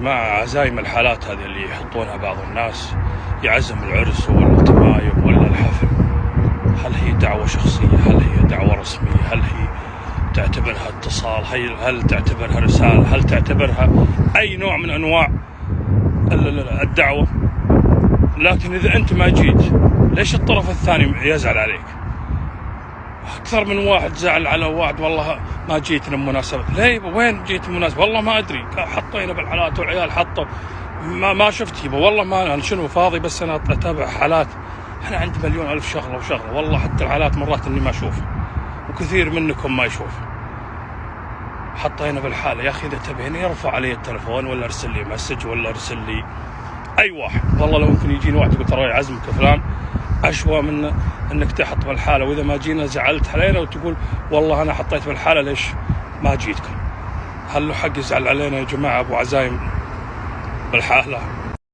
جماعة عزايم الحالات هذه اللي يحطونها بعض الناس يعزم العرس ولا التمايم ولا الحفل، هل هي دعوة شخصية؟ هل هي دعوة رسمية؟ هل هي تعتبرها اتصال؟ هل تعتبرها رسالة؟ هل تعتبرها أي نوع من أنواع الدعوة؟ لكن إذا أنت ما جيت ليش الطرف الثاني يزعل عليك؟ أكثر من واحد زعل على واحد والله ما جيت للمناسبة. ليه؟ وين جيت المناسبة؟ والله ما أدري، حطينا بالحالات والعيال حطوا ما شفت. يبا والله ما أنا شنو فاضي، بس أنا أتابع حالات. أنا عندي مليون ألف شغلة وشغلة، والله حتى الحالات مرات إني ما أشوفها وكثير منكم ما يشوفها. حطينا بالحالة يا أخي، إذا تبيني ارفع علي التلفون ولا ارسل لي مسج ولا ارسل لي أي واحد. والله لو يمكن يجيني واحد يقول ترى عزمك فلان أشوى من أنك تحط بالحالة، وإذا ما جينا زعلت علينا وتقول والله أنا حطيت بالحالة ليش ما جيتكم. هل له حق يزعل علينا يا جماعة أبو عزايم بالحالة؟